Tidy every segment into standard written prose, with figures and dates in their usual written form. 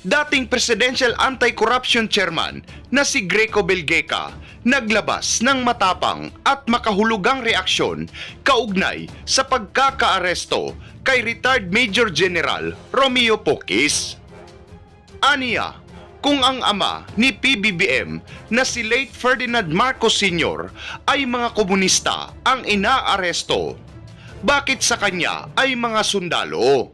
dating Presidential Anti-Corruption Chairman na si Greco Belgeca naglabas ng matapang at makahulugang reaksyon kaugnay sa pagkakaaresto kay retired Major General Romeo Pocis. Aniya, kung ang ama ni PBBM na si late Ferdinand Marcos Sr. ay mga komunista ang inaaresto, bakit sa kanya ay mga sundalo?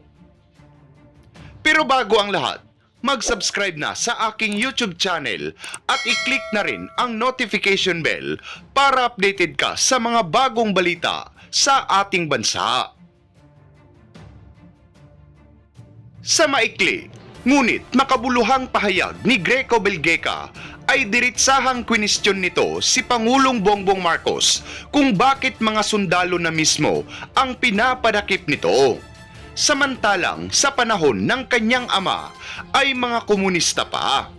Pero bago ang lahat, mag-subscribe na sa aking YouTube channel at i-click na rin ang notification bell para updated ka sa mga bagong balita sa ating bansa. Sa maikli, ngunit makabuluhang pahayag ni Greco Belgeca ay diritsahang kwinestyon nito si Pangulong Bongbong Marcos kung bakit mga sundalo na mismo ang pinapadakip nito. Samantalang sa panahon ng kanyang ama ay mga komunista pa.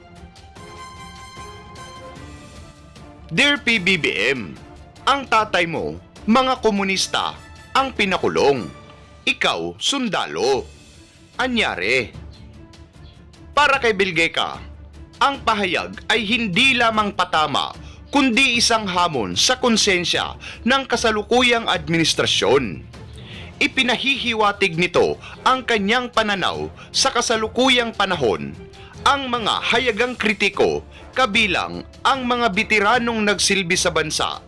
Dear PBBM, ang tatay mo, mga komunista, ang pinakulong. Ikaw, sundalo. Anyari? Para kay Belgeca, ang pahayag ay hindi lamang patama kundi isang hamon sa konsensya ng kasalukuyang administrasyon. Ipinahihiwatig nito ang kanyang pananaw sa kasalukuyang panahon, ang mga hayagang kritiko kabilang ang mga bitiranong nagsilbi sa bansa,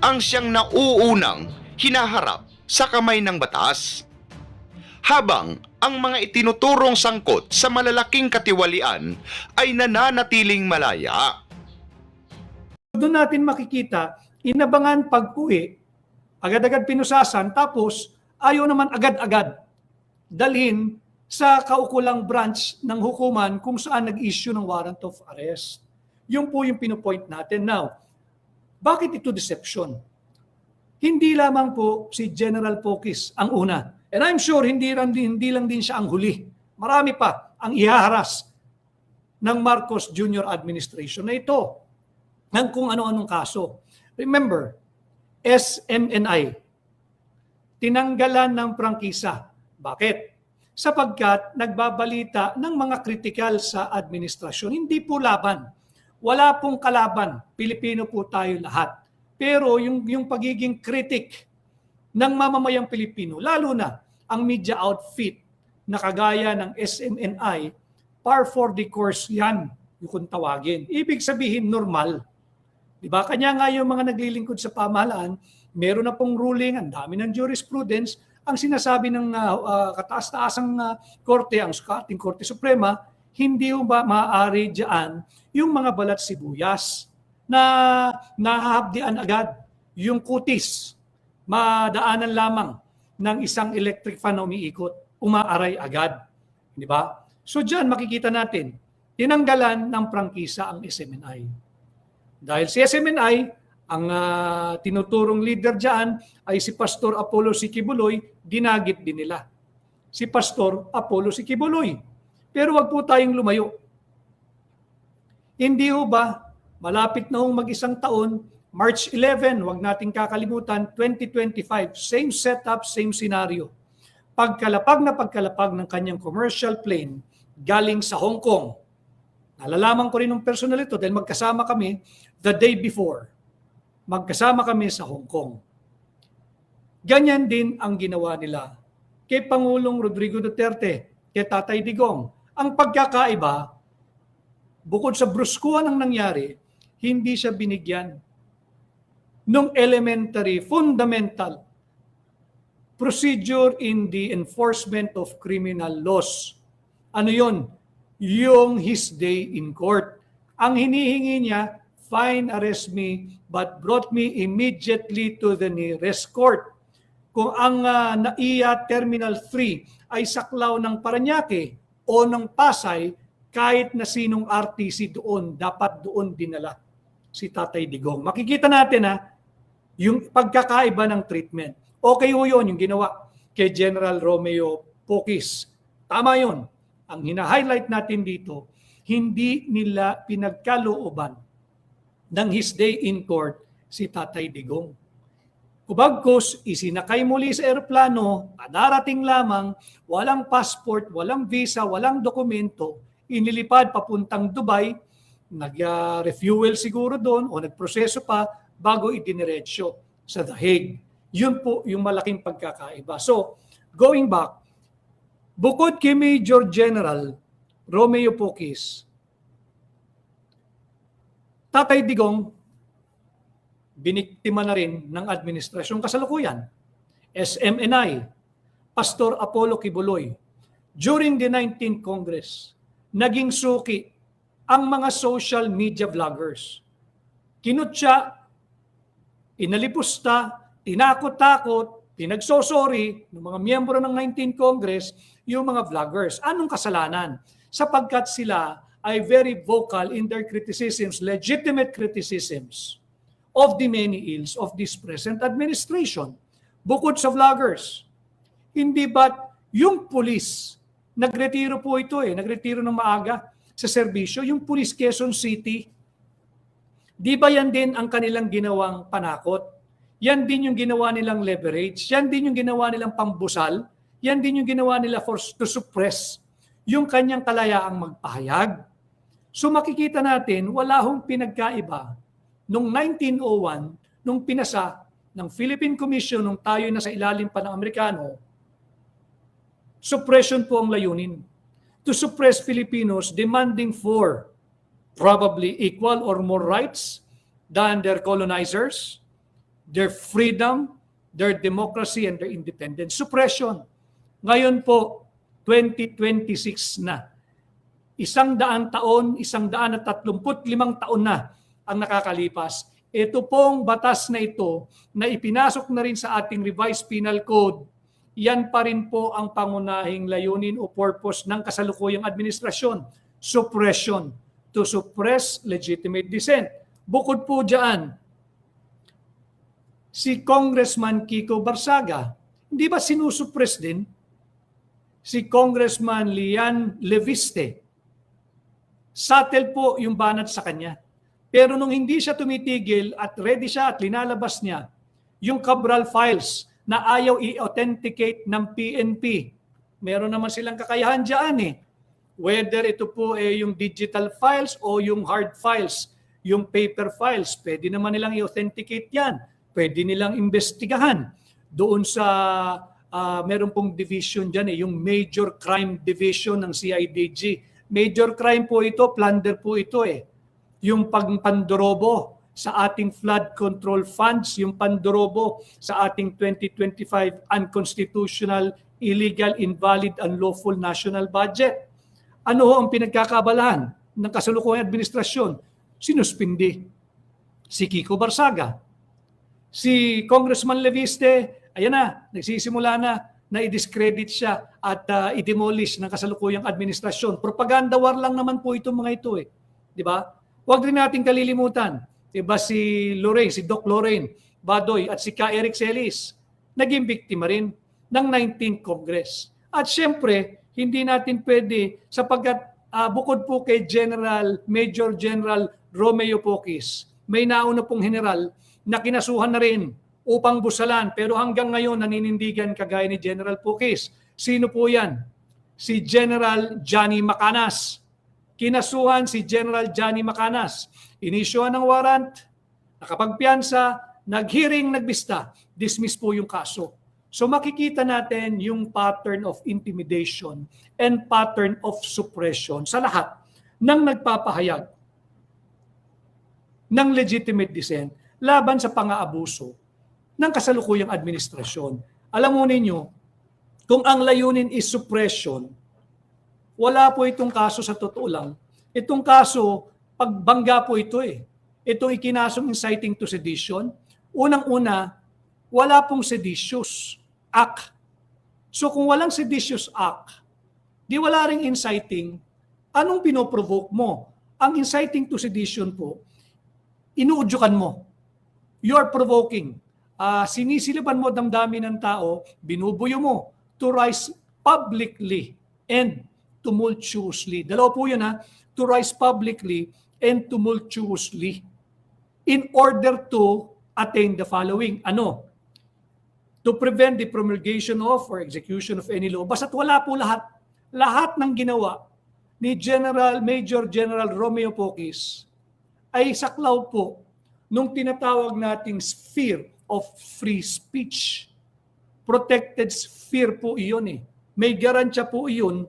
ang siyang nauunang hinaharap sa kamay ng batas. Habang ang mga itinuturong sangkot sa malalaking katiwalian ay nananatiling malaya. Doon natin makikita, inabangan pag-uwi, agad-agad pinusasan, tapos ayaw naman agad-agad dalhin sa kaukulang branch ng hukuman kung saan nag-issue ng warrant of arrest. Yun po yung pinupoint natin. Now, bakit ito deception? Hindi lamang po si General Pocis ang una. And I'm sure hindi lang din siya ang huli. Marami pa ang ihaharas ng Marcos Jr. administration na ito ng kung ano-anong kaso. Remember, SMNI, tinanggalan ng prangkisa. Bakit? Sapagkat nagbabalita ng mga kritikal sa administrasyon. Hindi po laban. Wala pong kalaban. Pilipino po tayo lahat. Pero yung pagiging kritik ng mamamayang Pilipino, lalo na ang media outfit na kagaya ng SMNI, par for the course yan, yung kung tawagin. Ibig sabihin, normal. Diba? Kanya nga yung mga naglilingkod sa pamahalaan, meron na pong ruling, ang dami ng jurisprudence, ang sinasabi ng kataas-taasang korte, ang ating Korte Suprema, hindi ba maaari dyan yung mga balat sibuyas na nahahabdian agad yung kutis, madaanan lamang ng isang electric fan na umiikot, umaaray agad. Di ba? So dyan makikita natin, tinanggalan ng prangkisa ang SMNI. Dahil si SMNI, ang tinuturong leader dyan ay si Pastor Apollo Sikibuloy, dinagit din nila. Si Pastor Apollo Sikibuloy. Pero wag po tayong lumayo. Hindi ho ba, malapit na hong mag-isang taon, March 11, wag nating kakalimutan, 2025, same setup, same scenario. Pagkalapag ng kanyang commercial plane galing sa Hong Kong. Nalalaman ko rin ng personal ito dahil magkasama kami the day before. Magkasama kami sa Hong Kong. Ganyan din ang ginawa nila kay Pangulong Rodrigo Duterte, kay Tatay Digong. Ang pagkakaiba, bukod sa bruskuhan ng nangyari, hindi siya binigyan ng elementary, fundamental procedure in the enforcement of criminal laws. Ano yun? Yung his day in court. Ang hinihingi niya, fine, arrest me, but brought me immediately to the nearest court. Kung ang NAIA Terminal 3 ay saklaw ng Parañaque o ng Pasay, kahit na sinong RTC doon, dapat doon dinala si Tatay Digong. Makikita natin yung pagkakaiba ng treatment. Okay ho yun, yung ginawa kay General Romeo Pocis. Tama yun. Ang hina-highlight natin dito, hindi nila pinagkalooban ng his day in court si Tatay Digong. Kubagkos, isinakay muli sa eroplano, darating lamang, walang passport, walang visa, walang dokumento, inilipad papuntang Dubai, nag-refuel siguro doon o nagproseso pa bago idiniretso sa The Hague. Yun po yung malaking pagkakaiba. So, going back, bukod kay Major General Romeo Pocis, Tatay Digong, biniktima na rin ng administrasyong kasalukuyan. SMNI, Pastor Apollo Kibuloy, during the 19th Congress, naging suki ang mga social media vloggers. Kinutya, inalipusta, tinakot-takot, pinagsosori ng mga miyembro ng 19th Congress yung mga vloggers. Anong kasalanan? Sapagkat sila ay very vocal in their criticisms, legitimate criticisms of the many ills of this present administration. Bukod sa vloggers, hindi ba't yung pulis, nagretiro po ito nagretiro ng maaga sa serbisyo, yung pulis Quezon City, di ba yan din ang kanilang ginawang panakot? Yan din yung ginawa nilang leverage, yan din yung ginawa nilang pambusal, yan din yung ginawa nila to suppress yung kanyang kalayaang magpahayag. So makikita natin, wala hong pinagkaiba noong 1901, nung pinasa ng Philippine Commission, nung tayo na sa ilalim pa ng Amerikano, suppression po ang layunin. To suppress Filipinos demanding for probably equal or more rights than their colonizers, their freedom, their democracy, and their independence. Suppression. Ngayon po, 2026 na. 100 taon, 135 taon na ang nakakalipas. Ito pong batas na ito na ipinasok na rin sa ating revised penal code, yan pa rin po ang pangunahing layunin o purpose ng kasalukuyang administrasyon, suppression, to suppress legitimate dissent. Bukod po dyan, si Congressman Kiko Barsaga, hindi ba sinusuppress din? Si Congressman Lian Leviste, subtle po yung banat sa kanya. Pero nung hindi siya tumitigil at ready siya at linalabas niya yung Cabral files na ayaw i-authenticate ng PNP, meron naman silang kakayahan dyan Whether ito po yung digital files o yung hard files, yung paper files, pwede naman nilang i-authenticate yan. Pwede nilang investigahan. Doon sa, meron pong division dyan yung Major Crime Division ng CIDG. Major crime po ito, plunder po ito Yung pagpandorobo sa ating flood control funds, yung pandorobo sa ating 2025 unconstitutional, illegal, invalid, unlawful national budget. Ano ang pinagkakabalahan ng kasalukuyang administrasyon? Sinuspindi si Kiko Barsaga. Si Congressman Leviste, ayan na, nagsisimula na i-discredit siya at i-demolish ng kasalukuyang administrasyon. Propaganda war lang naman po itong mga ito Di ba? Huwag rin natin kalilimutan. Diba si Lorraine, si Doc Lorraine Badoy at si Ka Eric Celis, naging biktima rin ng 19th Congress. At syempre, hindi natin pwede sapagkat bukod po kay Major General Romeo Pocis, may nauna pong general na kinasuhan na rin upang busalan pero hanggang ngayon naninindigan kagaya ni General Pocis. Sino po yan? Si General Johnny Macanas. Kinasuhan si General Johnny Macanas. Inisyuhan ng warrant, nakapagpiyansa, nag-hearing, nagbista. Dismiss po yung kaso. So makikita natin yung pattern of intimidation and pattern of suppression sa lahat ng nagpapahayag ng legitimate dissent laban sa pang-aabuso ng kasalukuyang administrasyon. Alam mo ninyo, kung ang layunin is suppression, wala po itong kaso sa totoo lang. Itong kaso, pagbangga po ito Itong ikinasong inciting to sedition, unang-una, wala pong seditious act. So kung walang seditious act, di wala ring inciting, anong pinoprovoke mo? Ang inciting to sedition po, inuudyukan mo. You're provoking. Sinisiliban mo damdamin ng tao, binubuyo mo to rise publicly and tumultuously. Dalawa po yun to rise publicly and tumultuously in order to attain the following. Ano? To prevent the promulgation of or execution of any law. Basta't wala po lahat. Lahat ng ginawa ni Major General Romeo Pocis ay saklaw po nung tinatawag nating sphere of free speech. Protected sphere po iyon eh. May garansya po iyon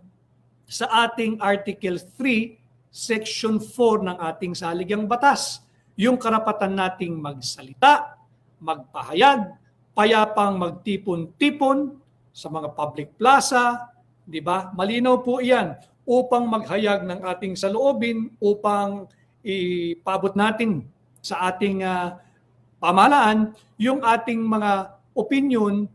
sa ating Article 3, Section 4 ng ating saligang batas. Yung karapatan nating magsalita, magpahayag, payapang magtipon-tipon sa mga public plaza, di ba? Malinaw po iyan upang maghayag ng ating saloobin, upang ipabot natin sa ating pamahalaan yung ating mga opinion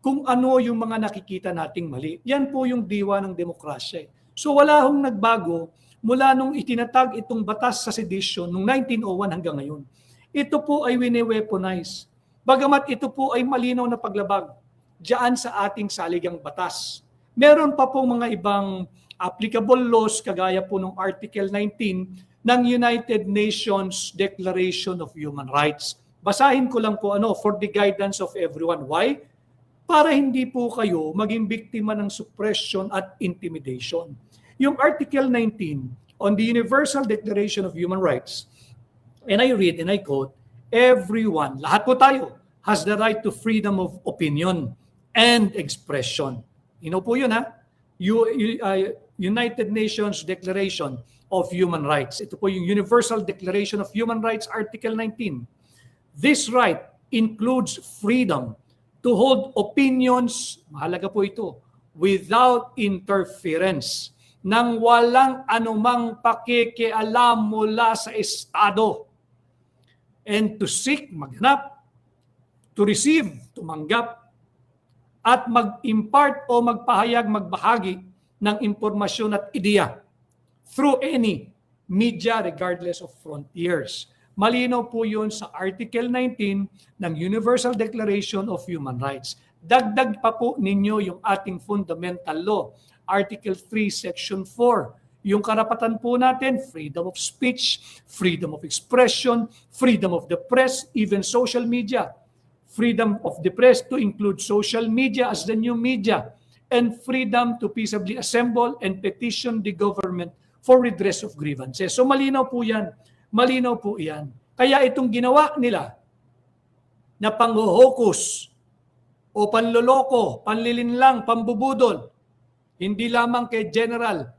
kung ano yung mga nakikita nating mali. Yan po yung diwa ng demokrasya. So wala hong nagbago mula nung itinatag itong batas sa sedition noong 1901 hanggang ngayon. Ito po ay wine-weaponize. Bagamat ito po ay malinaw na paglabag diyan sa ating saligang batas. Meron pa pong mga ibang applicable laws kagaya po ng Article 19 ng United Nations Declaration of Human Rights. Basahin ko lang po for the guidance of everyone. Why? Para hindi po kayo maging biktima ng suppression at intimidation. Yung Article 19 on the Universal Declaration of Human Rights, and I read and I quote, everyone, lahat po tayo, has the right to freedom of opinion and expression. Po yun United Nations Declaration of Human Rights. Ito po yung Universal Declaration of Human Rights, Article 19. This right includes freedom to hold opinions, mahalaga po ito, without interference, nang walang anumang pakikialam mula sa Estado, and to seek, maghanap, to receive, tumanggap, at mag-impart o magpahayag, magbahagi ng impormasyon at ideya through any media regardless of frontiers. Malinaw po yun sa Article 19 ng Universal Declaration of Human Rights. Dagdag pa po ninyo yung ating fundamental law, Article 3, Section 4. Yung karapatan po natin, freedom of speech, freedom of expression, freedom of the press, even social media. Freedom of the press to include social media as the new media, and freedom to peaceably assemble and petition the government for redress of grievances. So malinaw po yan. Malinaw po yan. Kaya itong ginawa nila na panghuhokus o panloloko, panlilinlang, pambubudol, hindi lamang kay General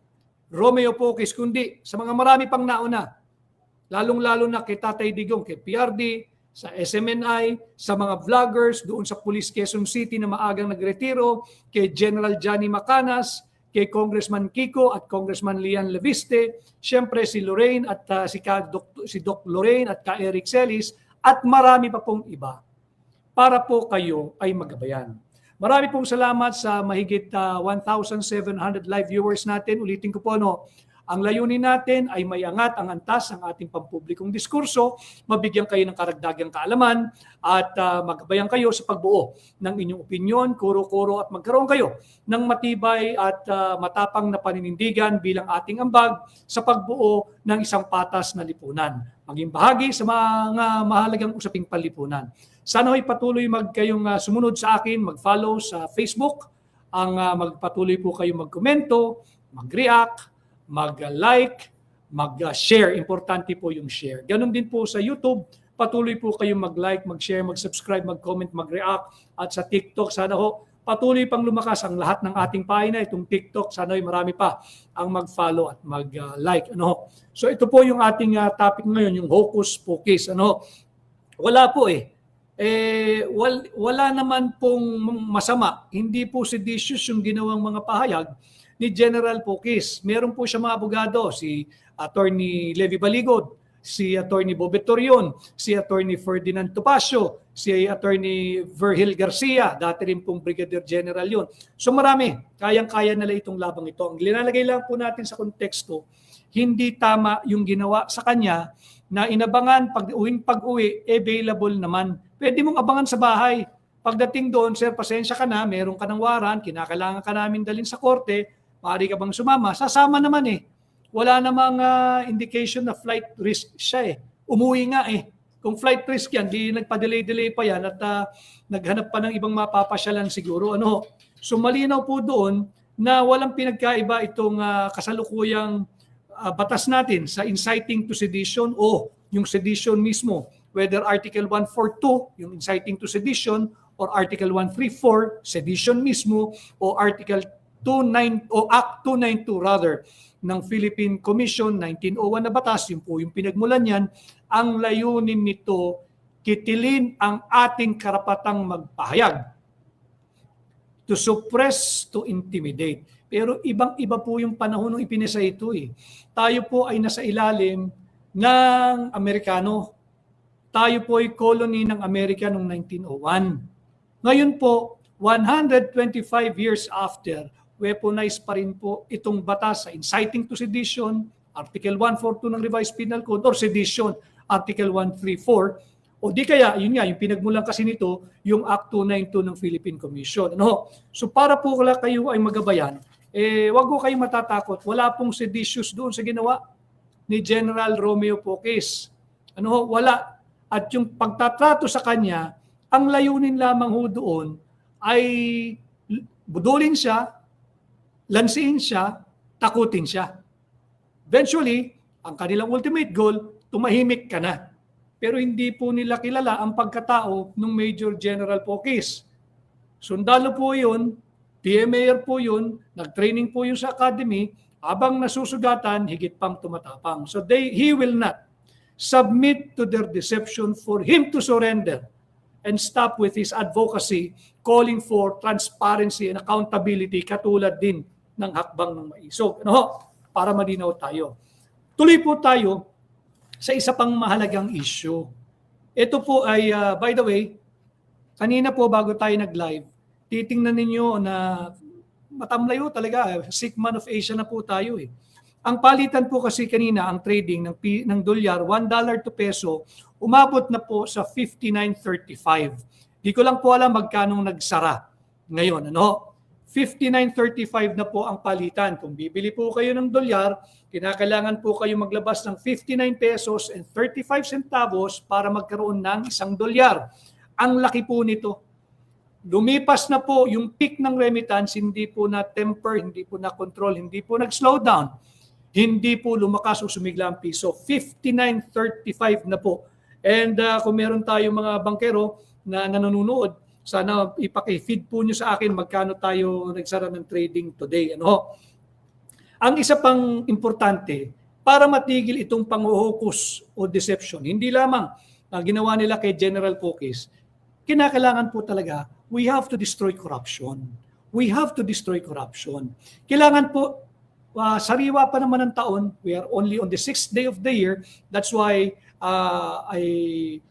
Romeo Pocis, kundi sa mga marami pang nauna, lalong-lalo na kay Tatay Digong, kay PRD, sa SMNI, sa mga vloggers, doon sa Police Quezon City na maagang nagretiro, kay General Johnny Macanas, kay Congressman Kiko at Congressman Lian Leviste, siyempre si Lorraine at si Doc Lorraine at ka Eric Celis, at marami pa pong iba, para po kayo ay magabayan. Marami pong salamat sa mahigit 1,700 live viewers natin. Ulitin ko po, ang layunin natin ay mayangat ang antas ng ating pampublikong diskurso, mabigyan kayo ng karagdagang kaalaman, at magabayan kayo sa pagbuo ng inyong opinyon, kuro-kuro, at magkaroon kayo ng matibay at matapang na paninindigan bilang ating ambag sa pagbuo ng isang patas na lipunan. Maging bahagi sa mga mahalagang usaping panlipunan. Sana ay patuloy kayong sumunod sa akin, mag-follow sa Facebook, magpatuloy po kayong magkomento, mag-react, mag-like, mag-share. Importante po yung share. Ganon din po sa YouTube. Patuloy po kayong mag-like, mag-share, mag-subscribe, mag-comment, mag-react. At sa TikTok, sana patuloy pang lumakas ang lahat ng ating pahina. Itong TikTok, sana marami pa ang mag-follow at mag-like. So ito po yung ating topic ngayon, yung hocus pocus. Wala po wala naman pong masama. Hindi po seditious yung ginawang mga pahayag ni General Pocis. Meron po siya mga abogado, si Attorney Levi Baligod, si Attorney Bobet Torion, si Attorney Ferdinand Topacio, si Attorney Virgil Garcia, dati rin pong Brigadier General yun. So marami, kayang-kaya nila itong labang ito. Ang linalagay lang po natin sa konteksto, hindi tama yung ginawa sa kanya na inabangan pag-uwi, available naman. Pwede mong abangan sa bahay. Pagdating doon, sir, pasensya ka na, meron ka ng warrant, kinakailangan ka namin dalhin sa korte, maaari ka bang sumama? Sasama naman Wala namang indication na flight risk siya Umuwi nga Kung flight risk yan, di nagpa-delay pa yan at naghanap pa ng ibang mapapasyalan siguro. So malinaw po doon na walang pinagkaiba itong kasalukuyang batas natin sa inciting to sedition o yung sedition mismo, whether Article 142, yung inciting to sedition, or Article 134, sedition mismo, o Article 29 o Act 292 rather ng Philippine Commission 1901 na batas, yun po yung pinagmulan niyan. Ang layunin nito, kitilin ang ating karapatang magpahayag, to suppress, to intimidate. Pero ibang-iba po yung panahon ng ipinasa ito eh. Tayo po ay nasa ilalim ng Amerikano. Tayo po ay colony ng Amerika noong 1901. Ngayon po, 125 years after, weaponized pa rin po itong batas sa inciting to sedition, Article 142 ng Revised Penal Code, or sedition, Article 134, o di kaya, yun nga, yung pinagmulan kasi nito, yung Act 292 ng Philippine Commission. Ano? So para po kayo ay magabayan, wag ko kayong matatakot. Wala pong seditious doon sa ginawa ni General Romeo Poques. Ano? Wala. At yung pagtatrato sa kanya, ang layunin lamang ho doon ay budulin siya, lansiin siya, takutin siya. Eventually, ang kanilang ultimate goal, tumahimik ka na. Pero hindi po nila kilala ang pagkatao ng Major General Poques. Sundalo po yun, PMAR po yun, nag-training po yun sa academy, habang nasusugatan, higit pang tumatapang. So he will not submit to their deception for him to surrender and stop with his advocacy calling for transparency and accountability katulad din ng hakbang ng maisog. Ano? Para malinaw tayo. Tuloy po tayo sa isa pang mahalagang issue. Ito po ay, by the way, kanina po bago tayo nag-live, titingnan ninyo na matamlayo talaga, sick man of Asia na po tayo eh. Ang palitan po kasi kanina, ang trading ng dolyar, $1 to peso, umabot na po sa 59.35. Di ko lang po alam magkano nagsara ngayon. Ano? 59.35 na po ang palitan. Kung bibili po kayo ng dolyar, kinakailangan po kayo maglabas ng 59 pesos and 35 centavos para magkaroon ng isang dolyar. Ang laki po nito. Lumipas na po yung peak ng remittance, hindi po na temper, hindi po na control, hindi po nag-slow down. Hindi po lumakas o sumigla ang piso. 59.35 na po. And kung meron tayong mga bankero na nanonood, sana ipaki-feed po nyo sa akin magkano tayo nagsara ng trading today. Ano? Ang isa pang importante, para matigil itong panghuhukus o deception, hindi lamang ginawa nila kay General Poques, kinakailangan po talaga, we have to destroy corruption. We have to destroy corruption. Kailangan po, sariwa pa naman ng taon, we are only on the 6th day of the year, that's why I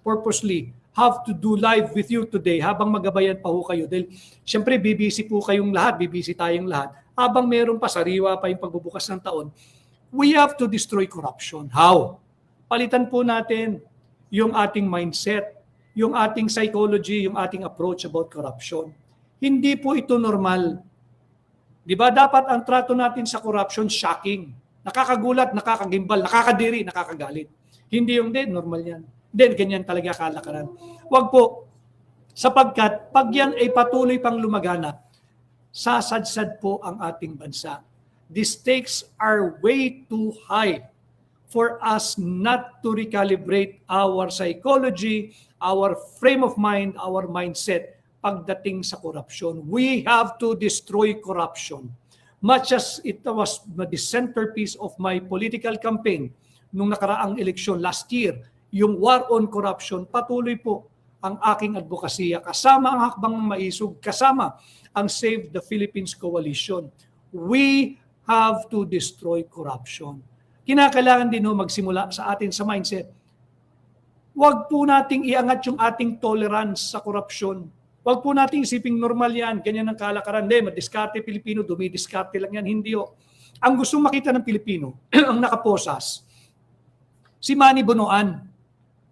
purposely have to do live with you today habang magabayan pa ho kayo. Dahil siyempre bibisi po kayong lahat, bibisi tayong lahat. Habang meron pa, sariwa pa yung pagbubukas ng taon, we have to destroy corruption. How? Palitan po natin yung ating mindset, yung ating psychology, yung ating approach about corruption. Hindi po ito normal. Di ba dapat ang trato natin sa corruption shocking? Nakakagulat, nakakagimbal, nakakadiri, nakakagalit. Hindi yung normal yan. Then, ganyan talaga kalakaran. Huwag po, sapagkat pag yan ay patuloy pang lumaganap, sasadsad po ang ating bansa. The stakes are way too high for us not to recalibrate our psychology, our frame of mind, our mindset pagdating sa corruption. We have to destroy corruption. Much as it was the centerpiece of my political campaign nung nakaraang eleksyon last year, yung war on corruption, patuloy po ang aking advokasya kasama ang hakbang ng maisog, kasama ang Save the Philippines Coalition. We have to destroy corruption. Kinakailangan din magsimula sa atin sa mindset. Huwag po nating iangat yung ating tolerance sa korupsyon. Huwag po nating isiping normal yan, ganyan ang kalakaran. Hindi, madiskarte Pilipino, dumidiskarte lang yan. Hindi o. Ang gustong makita ng Pilipino, ang nakaposas, si Manny Bonoan.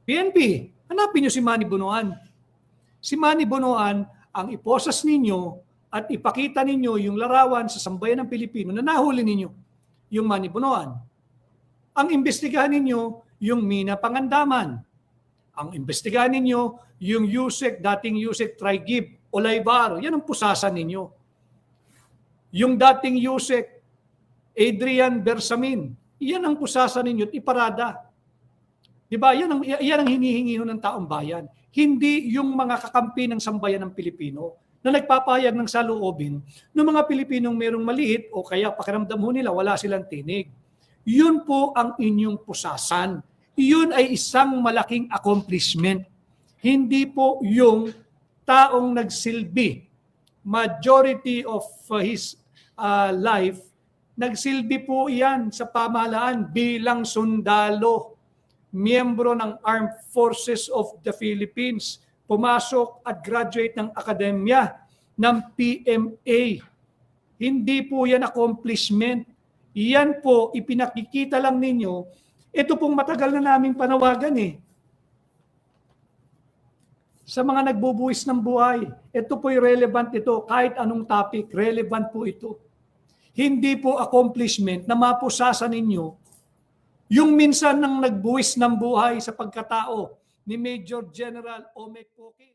PNP, hanapin nyo si Manny Bonoan. Si Manny Bonoan, ang iposas ninyo at ipakita ninyo yung larawan sa sambayan ng Pilipino na nahuli ninyo, yung Manny Bonoan. Ang imbestigahan ninyo, yung Mina Pangandaman. Ang imbestigahan ninyo, yung dating Yusek Trigib, Olaybar. Yan ang pusasan ninyo. Yung dating Yusek, Adrian Bersamin, iyan ang pusasan ninyo at iparada. Diba? Yan ang hinihingi ng taong bayan. Hindi yung mga kakampi ng sambayan ng Pilipino na nagpapahayag ng saloobin ng mga Pilipinong merong maliit o kaya pakiramdam ho nila wala silang tinig. Yun po ang inyong pusasan. Yun ay isang malaking accomplishment. Hindi po yung taong nagsilbi. Majority of his life, nagsilbi po yan sa pamahalaan bilang sundalo, miyembro ng Armed Forces of the Philippines, pumasok at graduate ng akademya ng PMA. Hindi po yan accomplishment. Yan po, ipinakikita lang ninyo. Ito pong matagal na naming panawagan sa mga nagbubuwis ng buhay. Ito po'y relevant ito. Kahit anong topic, relevant po ito. Hindi po accomplishment na mapusasan ninyo yung minsan nang nagbuwis ng buhay sa pagkatao ni Major General Omek Poke.